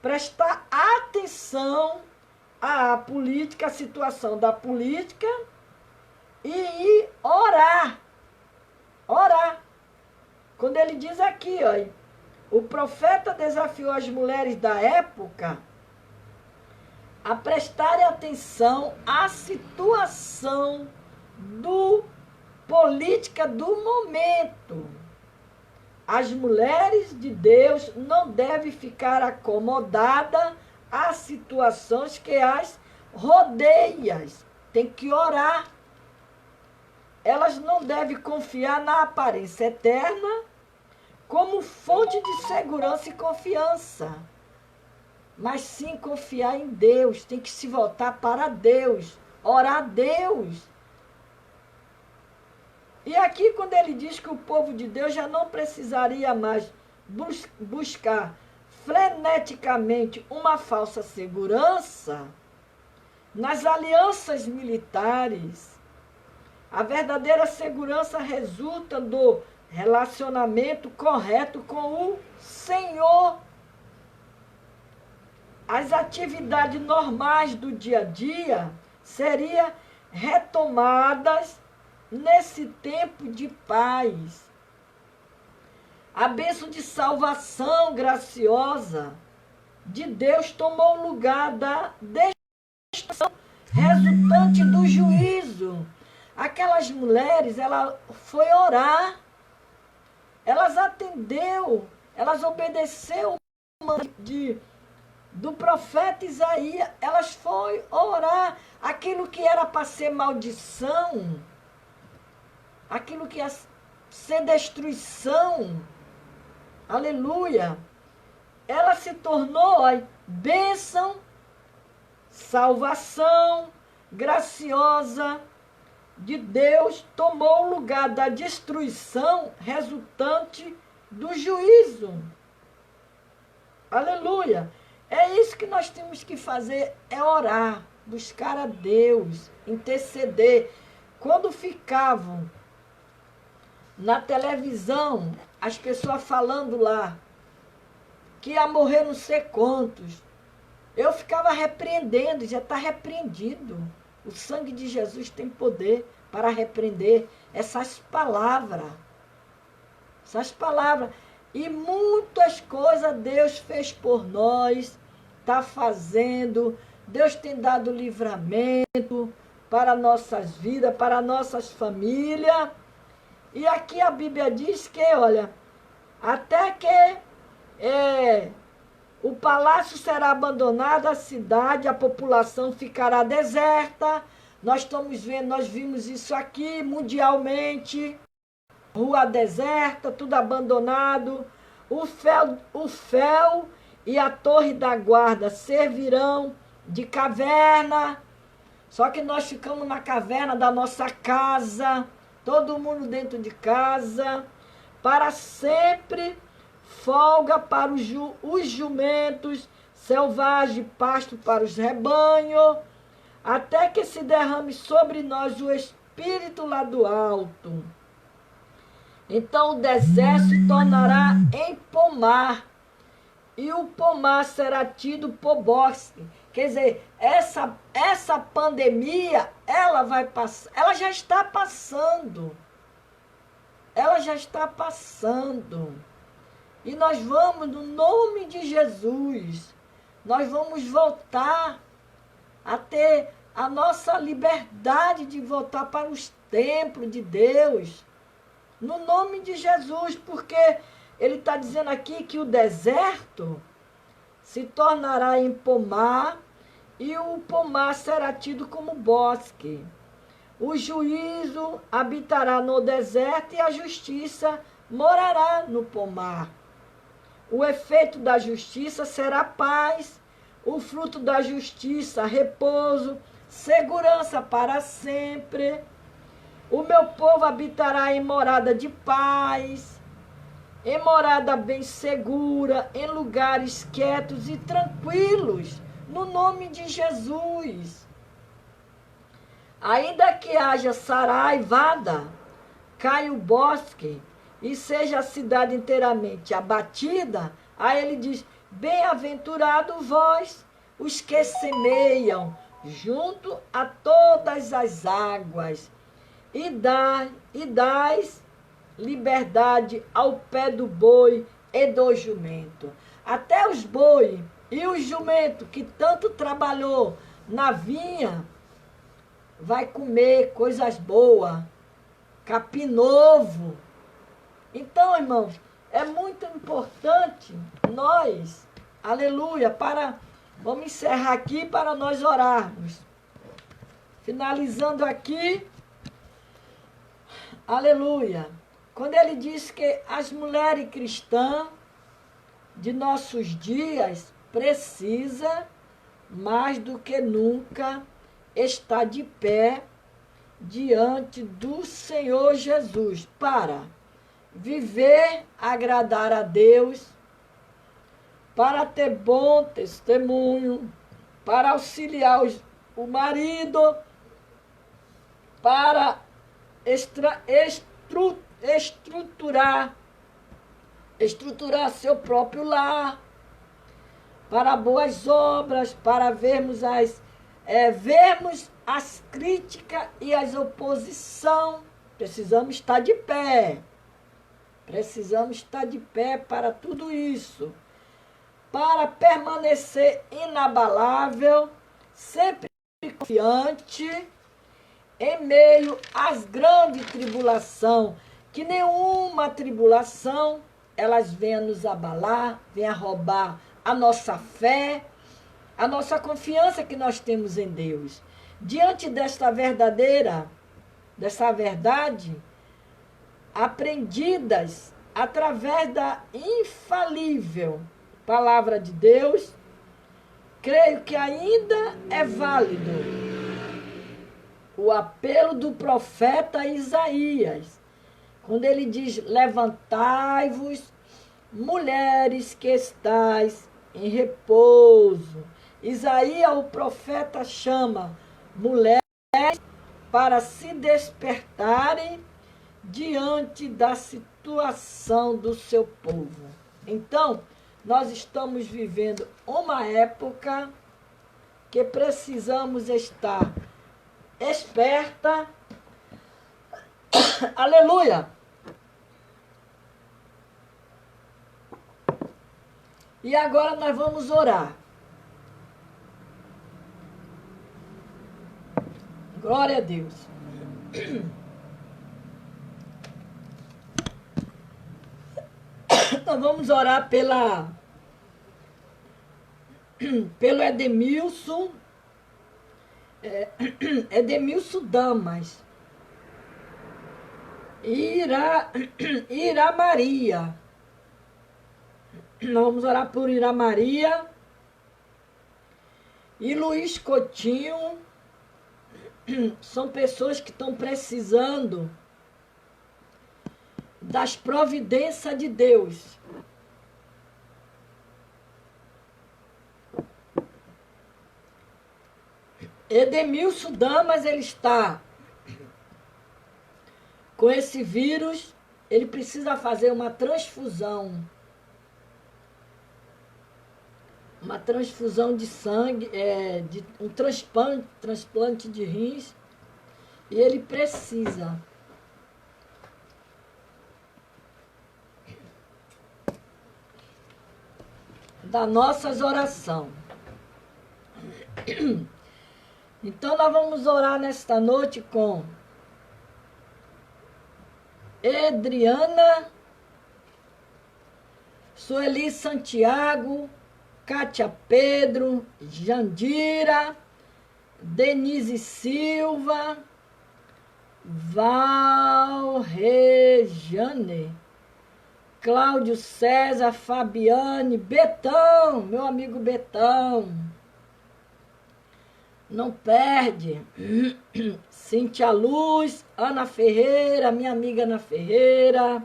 prestar atenção à política, à situação da política, e orar. Orar. Quando ele diz aqui, ó, o profeta desafiou as mulheres da época a prestarem atenção à situação política do momento. As mulheres de Deus não devem ficar acomodadas às situações que as rodeiam. Tem que orar. Elas não devem confiar na aparência eterna como fonte de segurança e confiança, mas sim confiar em Deus. Tem que se voltar para Deus, orar a Deus. E aqui, quando ele diz que o povo de Deus já não precisaria mais buscar freneticamente uma falsa segurança nas alianças militares, a verdadeira segurança resulta do relacionamento correto com o Senhor. As atividades normais do dia a dia seriam retomadas nesse tempo de paz. A bênção de salvação graciosa de Deus tomou o lugar da destruição resultante do juízo. Aquelas mulheres, ela foi orar, elas atendeu, elas obedeceu do profeta Isaías, elas foram orar. Aquilo que era para ser maldição, aquilo que ia ser destruição, aleluia, ela se tornou, ó, bênção, salvação graciosa de Deus, tomou o lugar da destruição resultante do juízo. Aleluia. É isso que nós temos que fazer, é orar, buscar a Deus, interceder. Quando ficavam na televisão, as pessoas falando lá que ia morrer não sei quantos, eu ficava repreendendo, já está repreendido. O sangue de Jesus tem poder para repreender essas palavras. Essas palavras. E muitas coisas Deus fez por nós, está fazendo. Deus tem dado livramento para nossas vidas, para nossas famílias. E aqui a Bíblia diz que, olha, até que o palácio será abandonado, a cidade, a população ficará deserta. Nós estamos vendo, nós vimos isso aqui mundialmente. Rua deserta, tudo abandonado. O fel e a torre da guarda servirão de caverna. Só que nós ficamos na caverna da nossa casa, todo mundo dentro de casa, para sempre folga para os jumentos, selvagem, pasto para os rebanhos, até que se derrame sobre nós o Espírito lá do alto. Então o deserto se tornará em pomar, e o pomar será tido por bosque. Quer dizer, essa pandemia, ela vai passar, ela já está passando. Ela já está passando. E nós vamos, no nome de Jesus, nós vamos voltar a ter a nossa liberdade de voltar para os templos de Deus. No nome de Jesus, porque ele está dizendo aqui que o deserto se tornará em pomar e o pomar será tido como bosque. O juízo habitará no deserto e a justiça morará no pomar. O efeito da justiça será paz, o fruto da justiça, repouso, segurança para sempre. O meu povo habitará em morada de paz, em morada bem segura, em lugares quietos e tranquilos, no nome de Jesus. Ainda que haja saraivada, caia o bosque e seja a cidade inteiramente abatida, aí ele diz, bem-aventurado vós, os que semeiam junto a todas as águas, e dais liberdade ao pé do boi e do jumento. Até os boi e o jumento que tanto trabalhou na vinha, vai comer coisas boas, capim novo. Então, irmãos, é muito importante nós, aleluia, vamos encerrar aqui para nós orarmos. Finalizando aqui, aleluia. Quando ele diz que as mulheres cristãs de nossos dias precisa mais do que nunca estar de pé diante do Senhor Jesus para viver, agradar a Deus, para ter bom testemunho, para auxiliar o marido, para estruturar seu próprio lar, para boas obras, para vermos as críticas e as oposição. Precisamos estar de pé. Precisamos estar de pé para tudo isso. Para permanecer inabalável, sempre confiante, em meio às grandes tribulações, que nenhuma tribulação, elas venham nos abalar, venham roubar a nossa fé, a nossa confiança que nós temos em Deus. Diante desta verdade, aprendidas através da infalível palavra de Deus, creio que ainda é válido o apelo do profeta Isaías, quando ele diz, levantai-vos, mulheres que estais em repouso. Isaías, o profeta, chama mulheres para se despertarem diante da situação do seu povo. Então, nós estamos vivendo uma época que precisamos estar esperta. Aleluia! E agora nós vamos orar. Glória a Deus. Nós vamos orar pelo Edemilson, Edemilson Damas, Ira Maria. Nós vamos orar por Ira Maria e Luiz Coutinho, são pessoas que estão precisando das providências de Deus. Edemilson Damas, ele está com esse vírus, ele precisa fazer uma transfusão. Uma transfusão de sangue, de um transplante de rins, e ele precisa das nossas orações. Então nós vamos orar nesta noite com Adriana, Sueli Santiago, Kátia Pedro, Jandira, Denise Silva, Valrejane, Cláudio César, Fabiane, Betão, meu amigo Betão, não perde, Cíntia Luz, Ana Ferreira, minha amiga Ana Ferreira,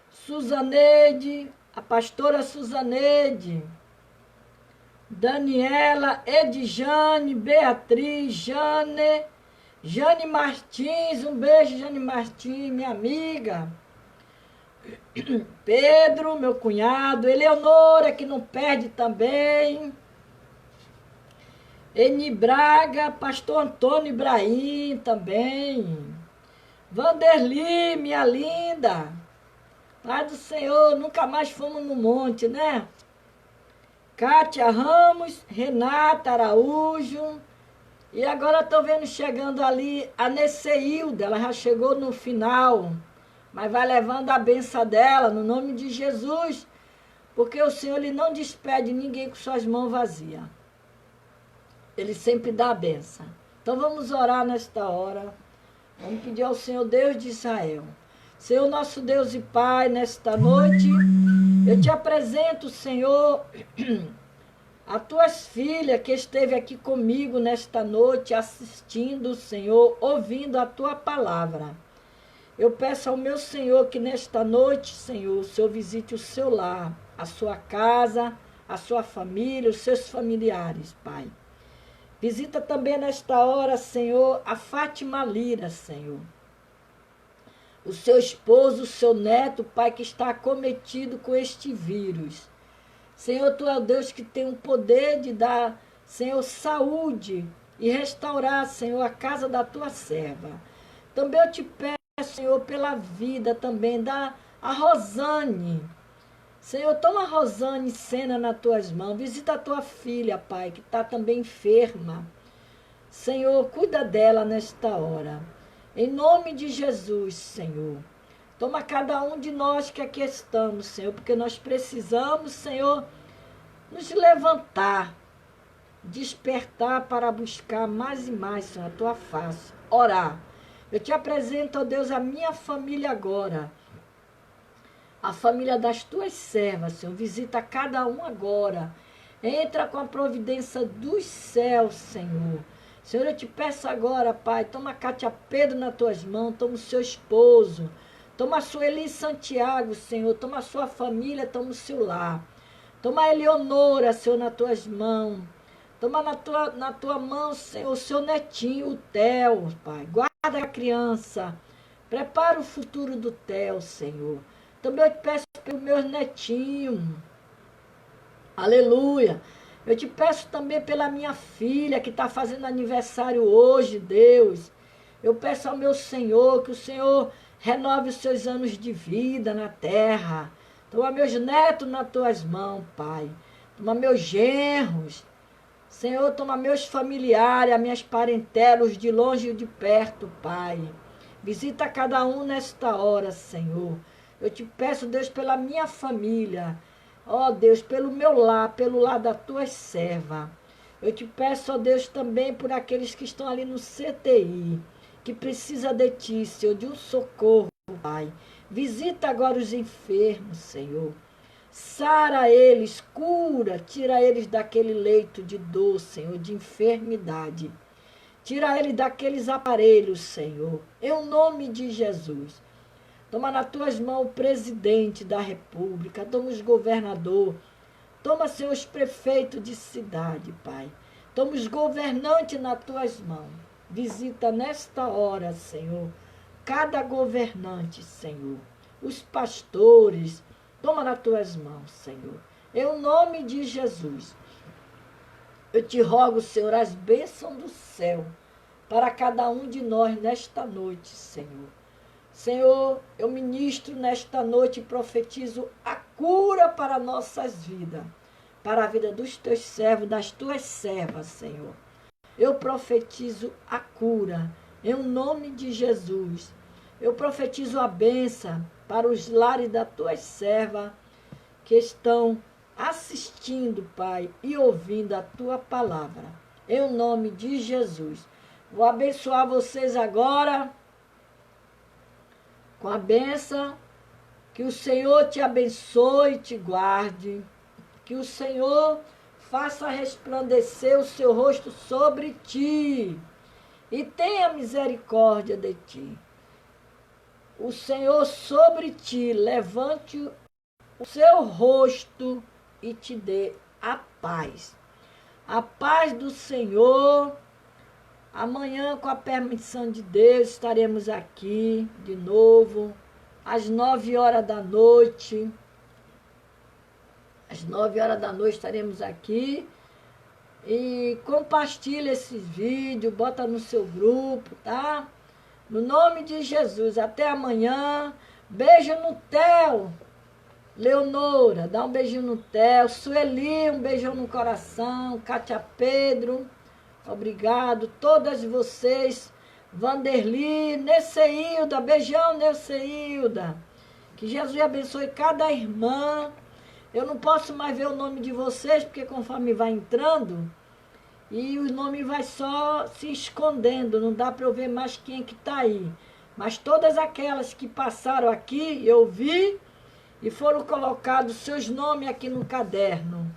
Suzaneide, a pastora Suzaneide, Daniela, Edjane, Beatriz, Jane Martins, um beijo, Jane Martins, minha amiga. Pedro, meu cunhado, Eleonora, que não perde também. Eni Braga, pastor Antônio Ibrahim também. Vanderli, minha linda. Paz do Senhor, nunca mais fomos no monte, né? Kátia Ramos, Renata Araújo. E agora estou vendo chegando ali a Neceilda, ela já chegou no final. Mas vai levando a benção dela, no nome de Jesus. Porque o Senhor ele não despede ninguém com suas mãos vazias. Ele sempre dá a benção. Então vamos orar nesta hora. Vamos pedir ao Senhor Deus de Israel. Senhor nosso Deus e Pai, nesta noite, eu te apresento, Senhor, a tuas filhas que esteve aqui comigo nesta noite, assistindo, Senhor, ouvindo a tua palavra. Eu peço ao meu Senhor que nesta noite, Senhor, o Senhor visite o seu lar, a sua casa, a sua família, os seus familiares, Pai. Visita também nesta hora, Senhor, a Fátima Lira, Senhor. O seu esposo, o seu neto, Pai, que está acometido com este vírus. Senhor, Tu é o Deus que tem o poder de dar, Senhor, saúde e restaurar, Senhor, a casa da Tua serva. Também eu te peço, Senhor, pela vida também da a Rosane. Senhor, toma a Rosane Sena nas Tuas mãos. Visita a Tua filha, Pai, que está também enferma. Senhor, cuida dela nesta hora. Em nome de Jesus, Senhor. Toma cada um de nós que aqui estamos, Senhor, porque nós precisamos, Senhor, nos levantar, despertar para buscar mais e mais, Senhor, a Tua face. Orar. Eu te apresento, ó Deus, a minha família agora. A família das Tuas servas, Senhor. Visita cada um agora. Entra com a providência dos céus, Senhor. Senhor, eu te peço agora, Pai, toma a Kátia Pedro nas Tuas mãos, toma o seu esposo, toma a Sueli Santiago, Senhor, toma a sua família, toma o seu lar. Toma a Eleonora, Senhor, nas Tuas mãos. Toma na tua mão, Senhor, o seu netinho, o Theo, Pai. Guarda a criança. Prepara o futuro do Theo, Senhor. Também eu te peço pelo meu netinho. Aleluia. Eu te peço também pela minha filha que está fazendo aniversário hoje, Deus. Eu peço ao meu Senhor que o Senhor renove os seus anos de vida na terra. Toma meus netos nas Tuas mãos, Pai. Toma meus genros. Senhor, toma meus familiares, as minhas parentelas, de longe e de perto, Pai. Visita cada um nesta hora, Senhor. Eu te peço, Deus, pela minha família. Ó Deus, pelo meu lar, pelo lar da Tua serva. Eu te peço, ó Deus, também por aqueles que estão ali no CTI, que precisa de Ti, Senhor, de um socorro, Pai. Visita agora os enfermos, Senhor. Sara eles, cura, tira eles daquele leito de dor, Senhor, de enfermidade. Tira ele daqueles aparelhos, Senhor. Em nome de Jesus. Toma nas tuas mãos o presidente da República. Toma os governadores. Toma, Senhor, os prefeitos de cidade, Pai. Toma os governantes nas tuas mãos. Visita nesta hora, Senhor, cada governante, Senhor. Os pastores. Toma nas tuas mãos, Senhor. Em nome de Jesus. Eu te rogo, Senhor, as bênçãos do céu para cada um de nós nesta noite, Senhor. Senhor, eu ministro nesta noite e profetizo a cura para nossas vidas, para a vida dos teus servos, das tuas servas, Senhor. Eu profetizo a cura, em nome de Jesus. Eu profetizo a bênção para os lares das tuas servas que estão assistindo, Pai, e ouvindo a tua palavra. Em nome de Jesus. Vou abençoar vocês agora com a bênção. Que o Senhor te abençoe e te guarde. Que o Senhor faça resplandecer o seu rosto sobre ti e tenha misericórdia de ti. O Senhor sobre ti levante o seu rosto e te dê a paz. A paz do Senhor. Amanhã, com a permissão de Deus, estaremos aqui de novo, às 9 horas da noite. Às 9 horas da noite estaremos aqui. E compartilha esses vídeos, bota no seu grupo, tá? No nome de Jesus, até amanhã. Beijo no Theo. Leonora, dá um beijinho no Theo. Sueli, um beijão no coração. Cátia Pedro, obrigado. Todas vocês. Vanderli, Neceilda, beijão, Neceilda. Que Jesus abençoe cada irmã. Eu não posso mais ver o nome de vocês, porque conforme vai entrando, e o nome vai só se escondendo, não dá para eu ver mais quem que está aí. Mas todas aquelas que passaram aqui, eu vi, e foram colocados seus nomes aqui no caderno.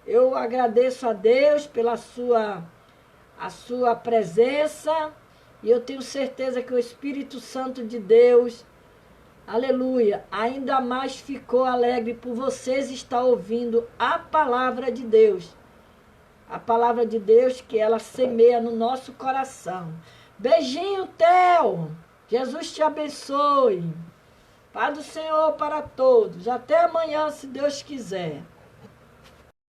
Eu agradeço a Deus pela a sua presença, e eu tenho certeza que o Espírito Santo de Deus, aleluia, ainda mais ficou alegre por vocês estar ouvindo a palavra de Deus. A palavra de Deus que ela semeia no nosso coração. Beijinho, Theo. Jesus te abençoe. Paz do Senhor para todos. Até amanhã, se Deus quiser.